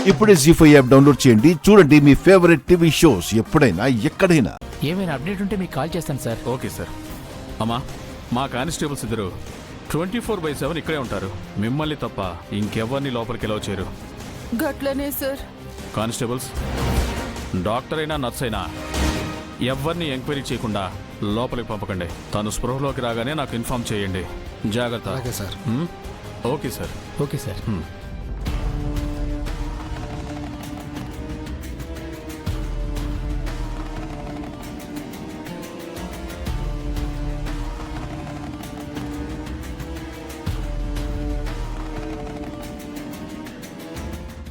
ఇప్పుడే జీ5 app download చేయండి. చూడండి మీ ఫేవరెట్ టీవీ షోస్ ఎప్పుడైనా ఎక్కడైనా. ఏమైనా అప్డేట్ ఉంటే మీకు కాల్ చేస్తాను సార్. Okay sir. అమ్మా, మా కానిస్టేబుల్స్ ఇద్దరు 24/7 ఇక్కడే ఉంటారు. మిమ్మల్ని తప్ప ఇంకెవరిని లోపలికి ఎలా చేయరు. గట్లనే సార్. కానిస్టేబుల్స్, డాక్టర్ అయినా నర్స్ అయినా ఎవరిని ఎంక్వైరీ చేయకుండా లోపలికి పంపకండి. తను స్పృహలోకి రాగానే నాకు ఇన్ఫార్మ్ చేయండి. జాగ్రత్త. Okay sir. Okay sir. Okay sir.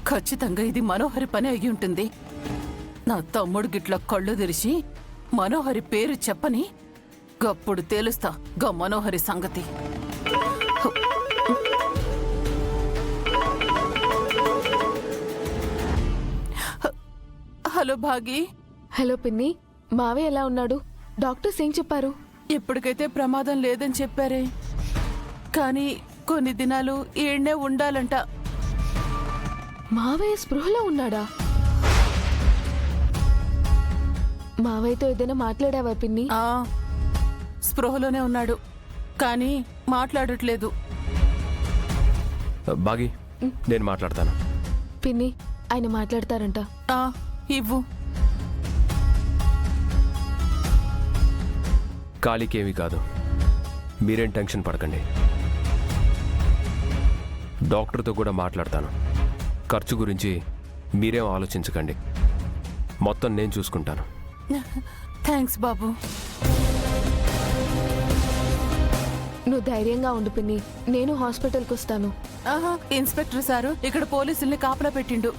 ఖచ్చితంగా ఇది మనోహరి పని అయి ఉంటుంది. నా తమ్ముడు గిట్ల కళ్ళు తెరిచి మనోహరి పేరు చెప్పని గప్పుడు తేలుస్తా గా మనోహరి సంగతి. హలో భాగి. హలో పిన్ని, మావే ఎలా ఉన్నాడు? డాక్టర్స్ ఏం చెప్పారు? ఇప్పటికైతే ప్రమాదం లేదని చెప్పారే, కానీ కొన్ని దినాలు ఈడనే ఉండాలంట. మావయ్య స్పృహలో ఉన్నాడా? మావయ్యతో ఏదైనా మాట్లాడావా పిన్ని? స్పృహలోనే ఉన్నాడు, కానీ మాట్లాడట్లేదు. బాగి, నేను మాట్లాడతాను. పిన్ని, ఆయన మాట్లాడతారంట. ఇవ్వు. ఖాళీకేమీ కాదు, మీరేం టెన్షన్ పడకండి. డాక్టర్తో కూడా మాట్లాడతాను. ఖర్చు గురించి మీరేం ఆలోచించకండి, మొత్తం నేను చూసుకుంటాను. థ్యాంక్స్ బాబు. నువ్వు ధైర్యంగా ఉండు పిన్ని, నేను హాస్పిటల్కి వస్తాను. ఇన్స్పెక్టర్ సారు ఇక్కడ పోలీసుల్ని కాపలా పెట్టిండు.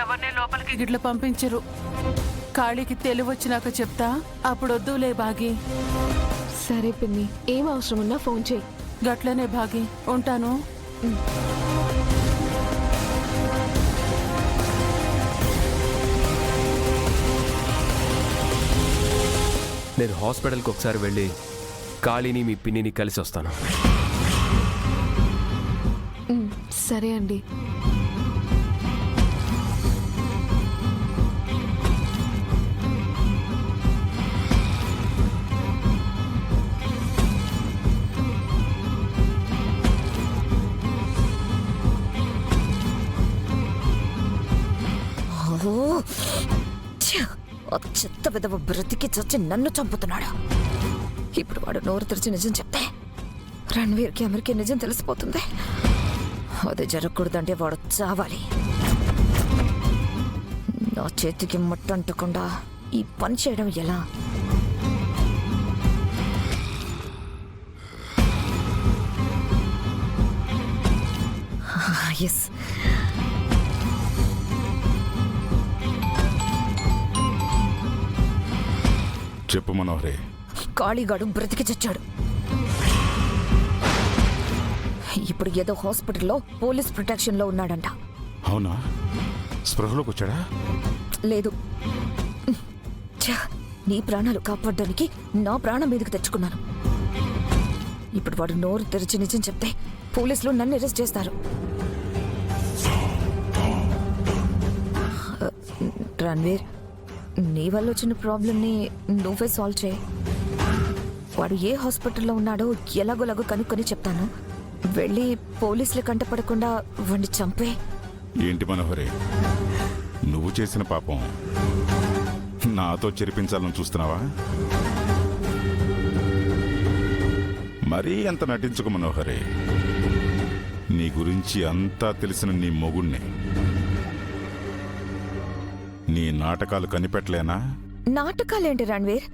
ఎవరిని లోపలికి గిట్ల పంపించరు. ఖాళీకి తెలివొచ్చినాక చెప్తా, అప్పుడొద్దులే బాగి. సరే పిన్ని, ఏం అవసరం ఉన్నా ఫోన్ చేయి. గట్లనే బాగి, ఉంటాను. నేను హాస్పిటల్కి ఒకసారి వెళ్ళి ఖాళీని మీ పిన్నిని కలిసి వస్తాను. సరే అండి. చెత్త విధవ బ్రతికి చచ్చి నన్ను చంపుతున్నాడు. ఇప్పుడు వాడు నోరు తెరిచి నిజం చెప్తే రణ్వీర్కి అమర్కి నిజం తెలిసిపోతుంది. అది జరగకూడదంటే వాడు చావాలి. నా చేతికి మట్టంటకుండా ఈ పని చేయడం ఎలా? ఎస్, చెప్పు మనోహరే. కాళీగాడు బ్రతికి చచ్చాడు. ఇప్పుడు ఏదో హాస్పిటల్లో పోలీస్ ప్రొటెక్షన్ లో ఉన్నాడంట. అవునా? స్పృహలోకి వచ్చాడా? లేదు. నీ ప్రాణాలు కాపాడడానికి నా ప్రాణం మీదకి తెచ్చుకున్నాను. ఇప్పుడు వాడు నోరు తెరిచి నిజం చెప్తే పోలీసులు నన్ను అరెస్ట్ చేస్తారు. రణ్వీర్, నీ వల్ల వచ్చిన ప్రాబ్లంని నువ్వే సాల్వ్ చేయి. వాడు ఏ హాస్పిటల్లో ఉన్నాడో ఎలాగోలాగో కనుక్కొని చెప్తాను. వెళ్ళి పోలీసులు కంటపడకుండా వాడిని చంపే. ఏంటి మనోహరే, నువ్వు చేసిన పాపం నాతో చెరిపించాలని చూస్తున్నావా? మరీ అంత నటించుకు మనోహరే. నీ గురించి అంతా తెలిసిన నీ మొగుణ్ణి. నీ నాటకాలు కనిపెట్టలేనా? నాటకాలేంటి రణ్వీర్?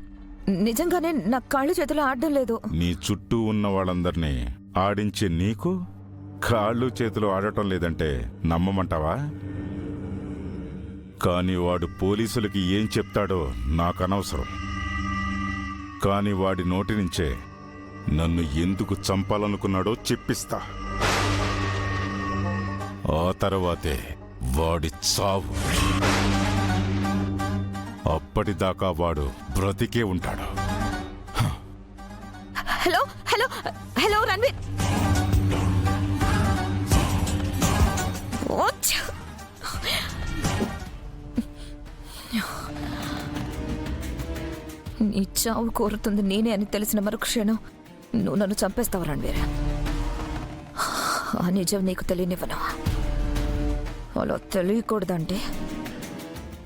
నిజంగానే నా కాళ్ళు చేతులు ఆడడం లేదు. నీ చుట్టూ ఉన్న వాళ్ళందరినీ ఆడించే నీకు కాళ్ళు చేతులు ఆడటం లేదంటే నమ్మమంటావా? కానీ వాడు పోలీసులకి ఏం చెప్తాడో నాకు అనవసరం. కానీ వాడి నోటి నుంచే నన్ను ఎందుకు చంపాలనుకున్నాడో చెప్పిస్తా. ఆ తర్వాతే వాడి చావు. అప్పటిదాకా వాడు బ్రతికే ఉంటాడు. Hello hello hello Ranveer. నీ చావు కోరుతుంది నేనే అని తెలిసిన మరుక్షణం నువ్వు నన్ను చంపేస్తావు రణ్వీర్. ఆ నిజం నీకు తెలియనివ్వను. అలా తెలియకూడదంటే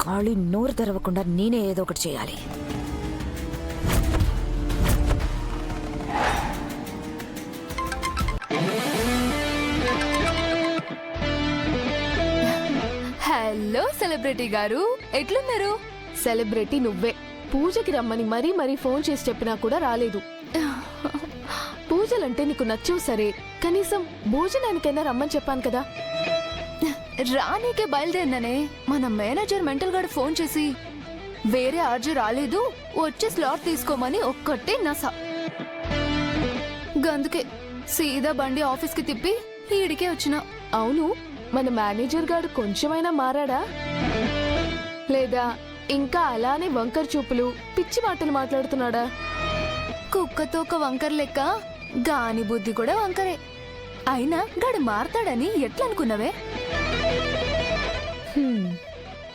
ఖాళీ నోరు తెరవకుండా నేనే ఏదో ఒకటి చేయాలి. హలో సెలబ్రిటీ గారు, ఎట్లున్నారు? సెలబ్రిటీ నువ్వే. పూజకి రమ్మని మరీ మరీ ఫోన్ చేసి చెప్పినా కూడా రాలేదు. పూజలంటే నీకు నచ్చవు సరే, కనీసం భోజనానికైనా రమ్మని చెప్పాను కదా. రానీకే బయలుదేరిననే మన మేనేజర్ మెంటల్ గారు ఫోన్ చేసి వేరే ఆర్జు రాలేదు, వచ్చే స్లాట్ తీసుకోమని ఒక్కటే నస. గందుకే సీదా బండి ఆఫీస్కి తిప్పి ఈడికే వచ్చిన. అవును, మన మేనేజర్ గారు కొంచెమైనా మారాడా, లేదా ఇంకా అలానే వంకర చూపులు పిచ్చి మాటలు మాట్లాడుతున్నాడా? కుక్కతో ఒక వంకర లెక్క గాని బుద్ధి కూడా వంకరే. అయినా గడు మారతాడని ఎట్లా అనుకున్నావే?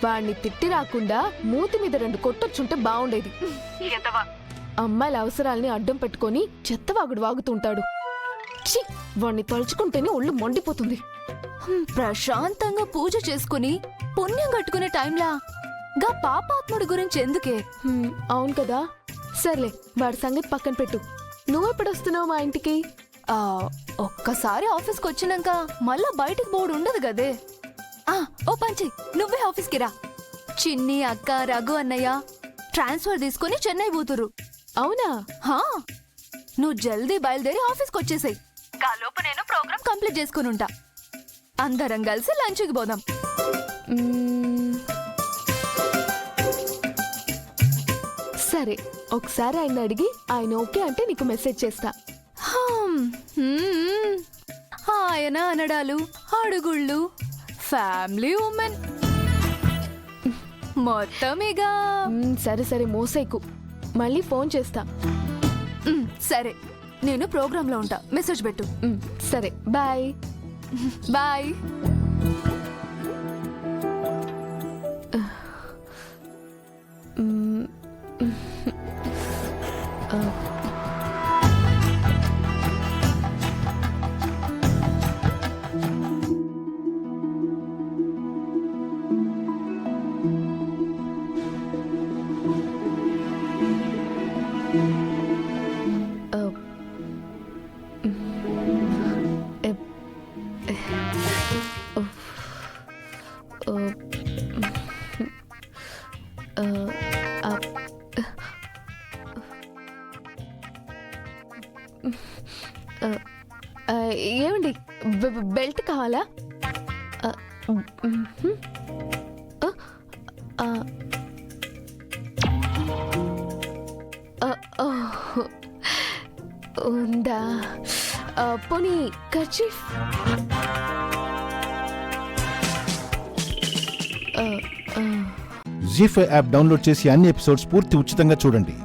వాణ్ణి తిట్టి రాకుండా మూతి మీద 2 కొట్టొచ్చుంటే బాగుండేది. అమ్మాయిల అవసరాల్ని అడ్డం పెట్టుకొని చెత్తవాగుడు వాగుతుంటాడు. ఛీ, వాణ్ణి తలుచుకుంటేనే ఒళ్ళు మండిపోతుంది. ప్రశాంతంగా పూజ చేసుకుని పుణ్యం కట్టుకునే టైంలా గా పాపాత్ముడి గురించి ఎందుకే? అవును కదా. సర్లే, వాడి సంగతి పక్కన పెట్టు. నువ్వెప్పుడొస్తున్నావు మా ఇంటికి? ఒక్కసారి ఆఫీస్కి వచ్చినాక మళ్ళా బయటికి పోడు ఉండదు గదే. ఓ పంచి, నువ్వే ఆఫీస్కి రా. చిన్ని అక్క రఘు అన్నయ్య ట్రాన్స్ఫర్ తీసుకుని చెన్నై పోతురు. అవునా? హా, నువ్వు జల్దీ బయలుదేరి ఆఫీస్కి వచ్చేసాయి. కాలోపు నేను ప్రోగ్రామ్ కంప్లీట్ చేసుకుని ఉంటా. అందరం కలిసి లంచ్కి పోదాం. సరే, ఒకసారి ఆయన అడిగి ఆయన ఓకే అంటే నీకు మెసేజ్ చేస్తా. ఆయన అనడాలు అడుగుళ్ళు ఫ్యామిలీ ఉమెన్ మొత్తం ఇక. సరే సరే, మోసేకు. మళ్ళీ ఫోన్ చేస్తా. సరే, నేను ప్రోగ్రాంలో ఉంటా, మెసేజ్ పెట్టు. సరే, బాయ్ బాయ్. ఏమండి, బెల్ట్ కావాలా? ఉందా? పోనీ కర్చీఫ్? జీ5 యాప్ డౌన్లోడ్ చేసి అన్ని ఎపిసోడ్స్ పూర్తి ఉచితంగా చూడండి.